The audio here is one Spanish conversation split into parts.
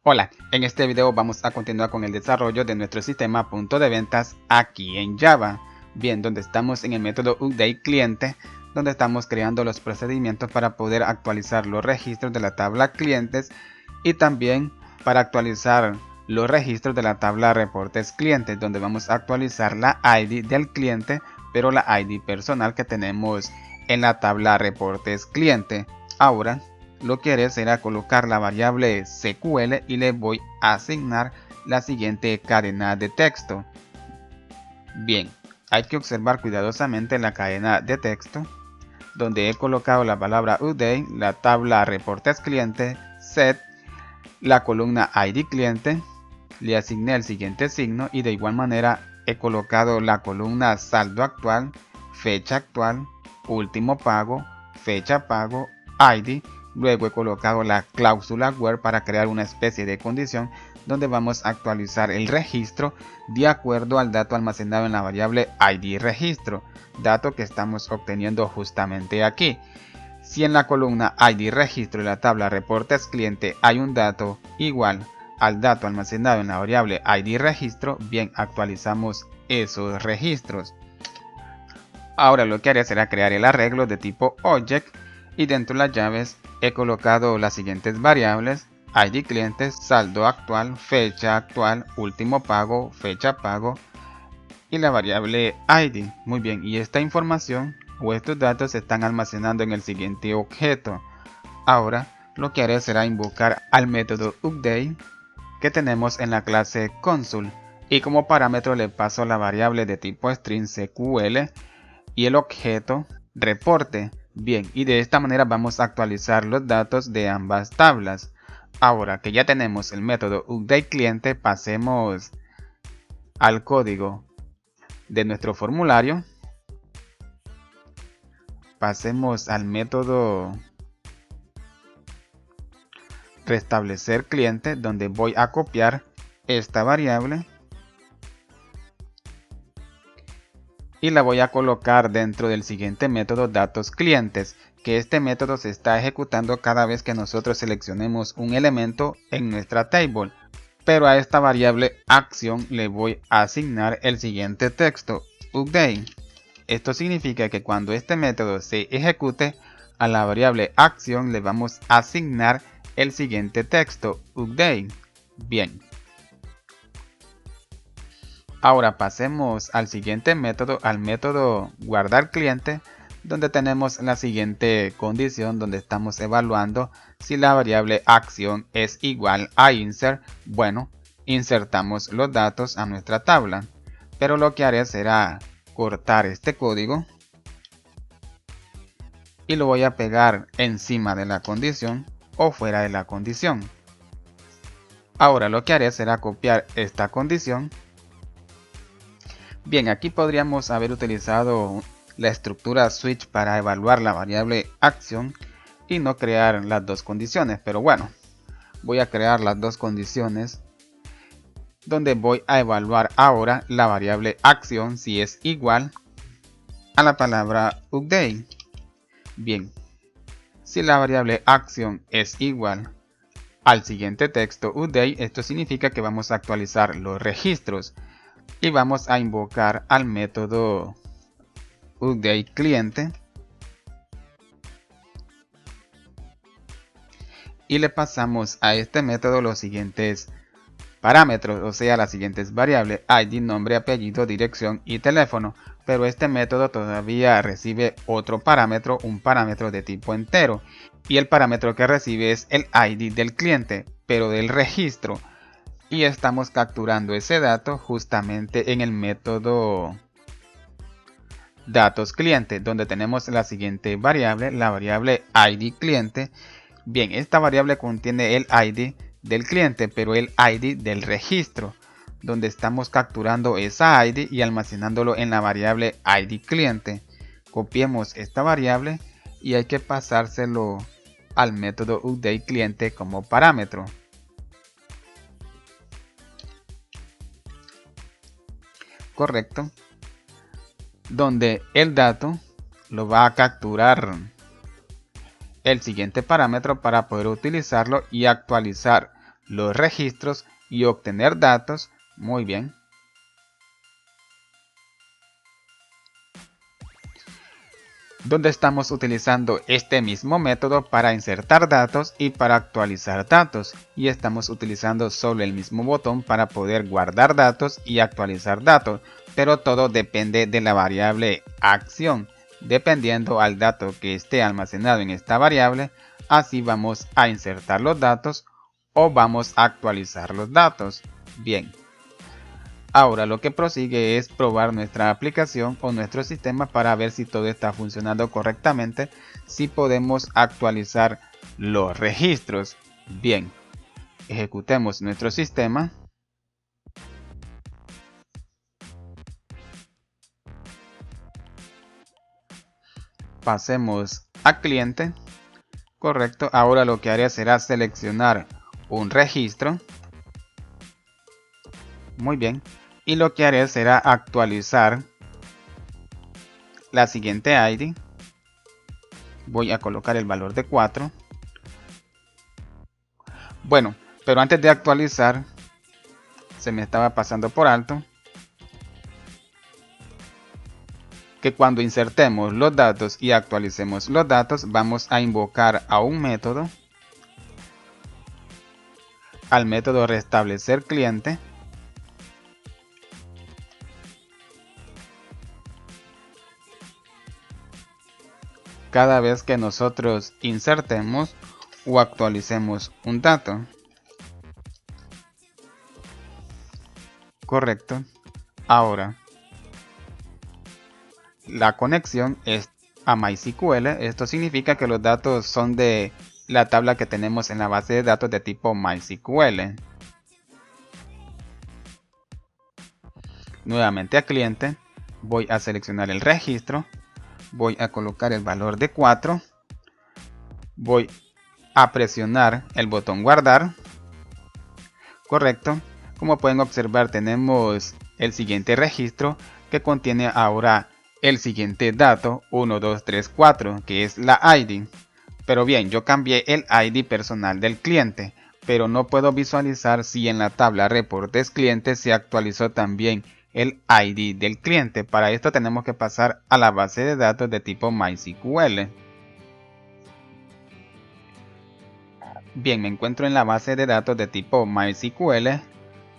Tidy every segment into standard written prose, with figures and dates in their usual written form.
Hola, en este video vamos a continuar con el desarrollo de nuestro sistema punto de ventas aquí en Java. Bien, donde estamos en el método updateCliente, donde estamos creando los procedimientos para poder actualizar los registros de la tabla clientes y también para actualizar los registros de la tabla reportes clientes, donde vamos a actualizar la ID del cliente, pero la ID personal que tenemos en la tabla reportes cliente. Ahora lo que haré será colocar la variable SQL y le voy a asignar la siguiente cadena de texto. Bien, hay que observar cuidadosamente la cadena de texto, donde he colocado la palabra update, la tabla reportes cliente, set, la columna ID cliente, le asigné el siguiente signo y de igual manera he colocado la columna saldo actual, fecha actual, último pago, fecha pago, ID. Luego he colocado la cláusula where para crear una especie de condición donde vamos a actualizar el registro de acuerdo al dato almacenado en la variable ID registro, dato que estamos obteniendo justamente aquí. Si en la columna ID registro de la tabla reportes cliente hay un dato igual al dato almacenado en la variable ID registro, bien, actualizamos esos registros. Ahora lo que haré será crear el arreglo de tipo object y dentro de las llaves he colocado las siguientes variables: ID clientes, saldo actual, fecha actual, último pago, fecha pago y la variable ID. Muy bien, y esta información o estos datos se están almacenando en el siguiente objeto. Ahora lo que haré será invocar al método update que tenemos en la clase console y como parámetro le paso la variable de tipo string SQL y el objeto reporte. Bien, y de esta manera vamos a actualizar los datos de ambas tablas. Ahora que ya tenemos el método updateCliente, pasemos al código de nuestro formulario. Pasemos al método restablecer cliente, donde voy a copiar esta variable y la voy a colocar dentro del siguiente método datos clientes, que este método se está ejecutando cada vez que nosotros seleccionemos un elemento en nuestra table. Pero a esta variable acción le voy a asignar el siguiente texto: update. Esto significa que cuando este método se ejecute, a la variable acción le vamos a asignar el siguiente texto: update. Bien. Ahora pasemos al siguiente método, al método guardar cliente, donde tenemos la siguiente condición, donde estamos evaluando si la variable acción es igual a insert. Bueno, insertamos los datos a nuestra tabla, pero lo que haré será cortar este código y lo voy a pegar encima de la condición o fuera de la condición. Ahora lo que haré será copiar esta condición. Bien, aquí podríamos haber utilizado la estructura switch para evaluar la variable acción y no crear las dos condiciones, pero bueno, voy a crear las dos condiciones donde voy a evaluar ahora la variable acción si es igual a la palabra update. Bien, si la variable acción es igual al siguiente texto update, esto significa que vamos a actualizar los registros y vamos a invocar al método updateCliente y le pasamos a este método los siguientes parámetros, o sea, las siguientes variables: ID, nombre, apellido, dirección y teléfono. Pero este método todavía recibe otro parámetro, un parámetro de tipo entero, y el parámetro que recibe es el ID del cliente, pero del registro, y estamos capturando ese dato justamente en el método datos cliente, donde tenemos la siguiente variable, la variable ID cliente. Bien, esta variable contiene el ID del cliente, pero el ID del registro, donde estamos capturando esa ID y almacenándolo en la variable ID cliente. Copiemos esta variable y hay que pasárselo al método updateCliente como parámetro. Correcto. Donde el dato lo va a capturar el siguiente parámetro para poder utilizarlo y actualizar los registros y obtener datos. Muy bien. Donde estamos utilizando este mismo método para insertar datos y para actualizar datos, y estamos utilizando solo el mismo botón para poder guardar datos y actualizar datos, pero todo depende de la variable acción. Dependiendo al dato que esté almacenado en esta variable, así vamos a insertar los datos o vamos a actualizar los datos. Bien. Ahora lo que prosigue es probar nuestra aplicación o nuestro sistema para ver si todo está funcionando correctamente, si podemos actualizar los registros. Bien, ejecutemos nuestro sistema. Pasemos a cliente. Correcto, ahora lo que haré será seleccionar un registro. Muy bien. Y lo que haré será actualizar la siguiente ID. Voy a colocar el valor de 4. Bueno, pero antes de actualizar, se me estaba pasando por alto que cuando insertemos los datos y actualicemos los datos, vamos a invocar a un método, al método restablecer cliente. Cada vez que nosotros insertemos o actualicemos un dato. Correcto. Ahora, la conexión es a MySQL. Esto significa que los datos son de la tabla que tenemos en la base de datos de tipo MySQL. Nuevamente a cliente. Voy a seleccionar el registro. Voy a colocar el valor de 4. Voy a presionar el botón guardar. Correcto. Como pueden observar, tenemos el siguiente registro que contiene ahora el siguiente dato 1234, que es la ID. Pero bien, yo cambié el ID personal del cliente, pero no puedo visualizar si en la tabla reportes cliente se actualizó también el ID del cliente. Para esto tenemos que pasar a la base de datos de tipo MySQL. Bien, me encuentro en la base de datos de tipo MySQL,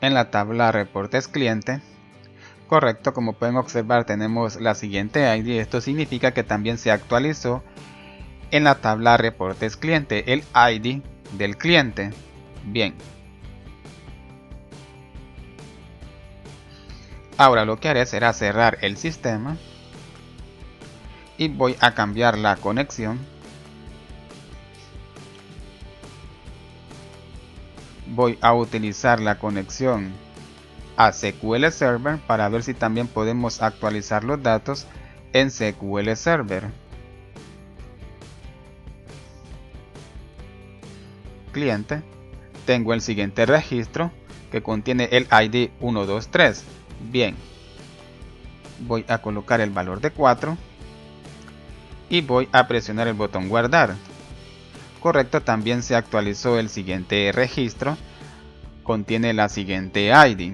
en la tabla reportes cliente. Correcto, como pueden observar tenemos la siguiente ID. Esto significa que también se actualizó en la tabla reportes cliente el ID del cliente. Bien. Ahora lo que haré será cerrar el sistema y voy a cambiar la conexión. Voy a utilizar la conexión a SQL Server para ver si también podemos actualizar los datos en SQL Server. Cliente. Tengo el siguiente registro que contiene el ID 123. Bien. Voy a colocar el valor de 4 y voy a presionar el botón guardar. Correcto, también se actualizó el siguiente registro. Contiene la siguiente ID.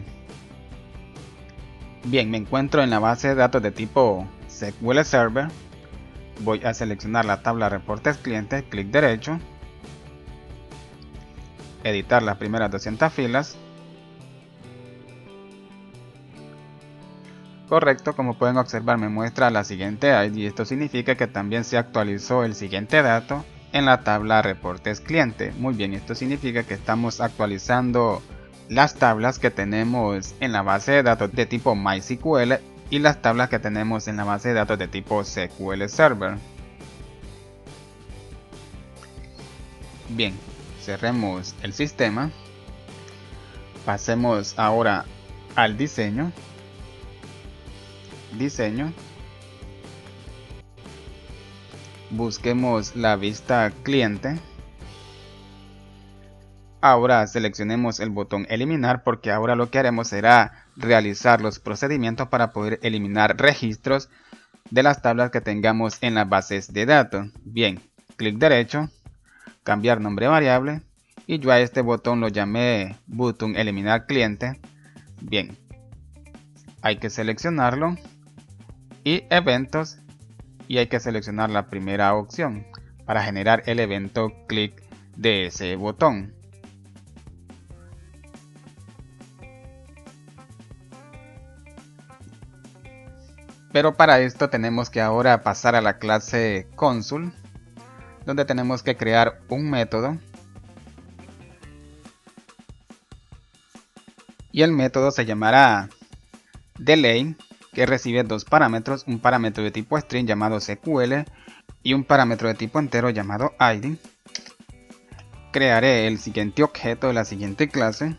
Bien, me encuentro en la base de datos de tipo SQL Server. Voy a seleccionar la tabla reportes cliente, clic derecho. Editar las primeras 200 filas. Correcto, como pueden observar me muestra la siguiente ID. Esto significa que también se actualizó el siguiente dato en la tabla reportes cliente. Muy bien, esto significa que estamos actualizando las tablas que tenemos en la base de datos de tipo MySQL y las tablas que tenemos en la base de datos de tipo SQL Server. Bien, cerremos el sistema. Pasemos ahora al diseño. Busquemos la vista cliente. Ahora seleccionemos el botón eliminar porque ahora lo que haremos será realizar los procedimientos para poder eliminar registros de las tablas que tengamos en las bases de datos. Bien, clic derecho, cambiar nombre variable y yo a este botón lo llamé button eliminar cliente. Bien, hay que seleccionarlo y eventos, y hay que seleccionar la primera opción para generar el evento clic de ese botón. Pero para esto tenemos que ahora pasar a la clase Consul, donde tenemos que crear un método. Y el método se llamará delay, que recibe dos parámetros, un parámetro de tipo string llamado SQL y un parámetro de tipo entero llamado id. Crearé el siguiente objeto de la siguiente clase.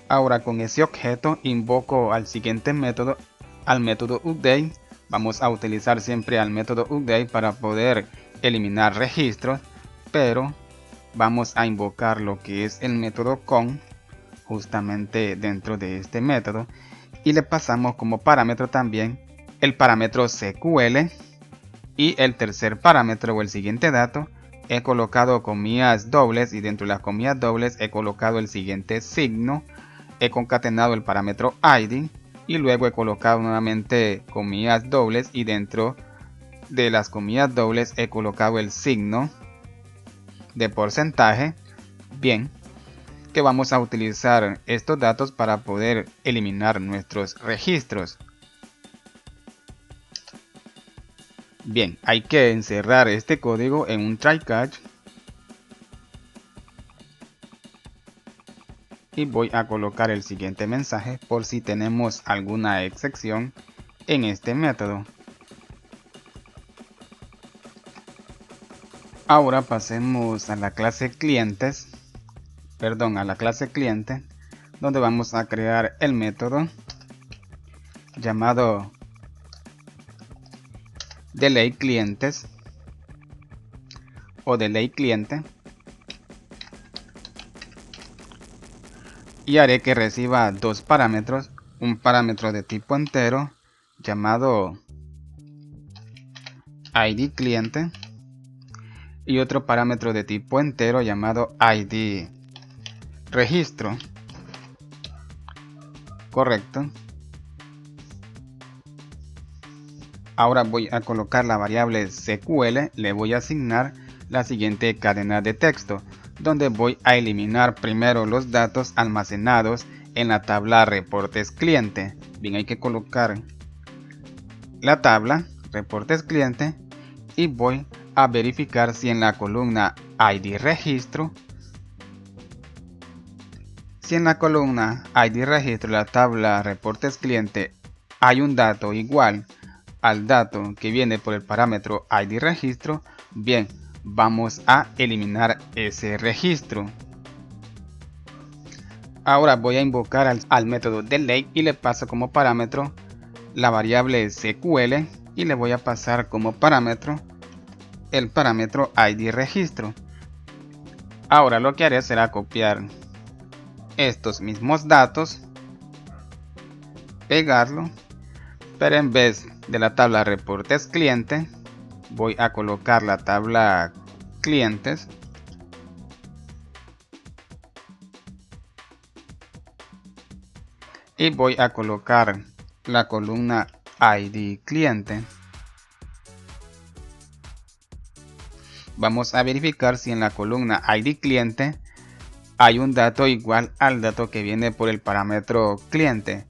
Ahora con ese objeto invoco al siguiente método, al método update. Vamos a utilizar siempre al método update para poder eliminar registros, pero vamos a invocar lo que es el método con justamente dentro de este método, y le pasamos como parámetro también el parámetro SQL, y el tercer parámetro o el siguiente dato he colocado comillas dobles, y dentro de las comillas dobles he colocado el siguiente signo. He concatenado el parámetro id y luego he colocado nuevamente comillas dobles, y dentro de las comillas dobles he colocado el signo de porcentaje. Bien, que vamos a utilizar estos datos para poder eliminar nuestros registros. Bien, hay que encerrar este código en un try catch y voy a colocar el siguiente mensaje por si tenemos alguna excepción en este método. Ahora pasemos a la clase clientes, a la clase cliente, donde vamos a crear el método llamado delay clientes o delay cliente, y haré que reciba dos parámetros, un parámetro de tipo entero llamado id cliente y otro parámetro de tipo entero llamado id registro. Correcto. Ahora voy a colocar la variable SQL, le voy a asignar la siguiente cadena de texto, donde voy a eliminar primero los datos almacenados en la tabla reportes cliente. Bien, hay que colocar la tabla reportes cliente y voy a verificar si en la columna id registro, la tabla reportes cliente, hay un dato igual al dato que viene por el parámetro id registro, bien, vamos a eliminar ese registro. Ahora voy a invocar al método delay y le paso como parámetro la variable SQL y le voy a pasar como parámetro el parámetro id registro. Ahora lo que haré será copiar estos mismos datos, pegarlo, pero en vez de la tabla reportes cliente voy a colocar la tabla clientes y voy a colocar la columna id cliente. Vamos a verificar si en la columna id cliente hay un dato igual al dato que viene por el parámetro cliente.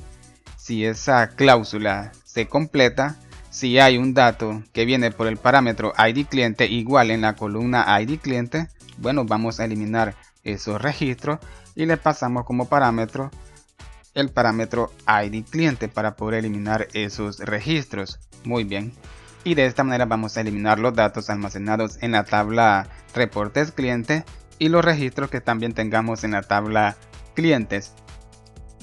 Si esa cláusula se completa, si hay un dato que viene por el parámetro id cliente igual en la columna id cliente, bueno, vamos a eliminar esos registros y le pasamos como parámetro el parámetro id cliente para poder eliminar esos registros. Muy bien, y de esta manera vamos a eliminar los datos almacenados en la tabla reportes cliente y los registros que también tengamos en la tabla clientes.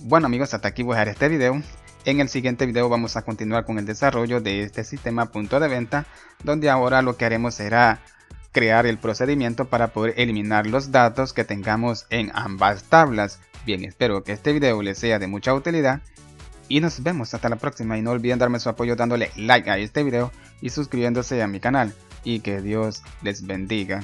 Bueno amigos, hasta aquí voy a dejar este video. En el siguiente video vamos a continuar con el desarrollo de este sistema punto de venta, donde ahora lo que haremos será crear el procedimiento para poder eliminar los datos que tengamos en ambas tablas. Bien, espero que este video les sea de mucha utilidad y nos vemos hasta la próxima, y no olviden darme su apoyo dándole like a este video y suscribiéndose a mi canal, y que Dios les bendiga.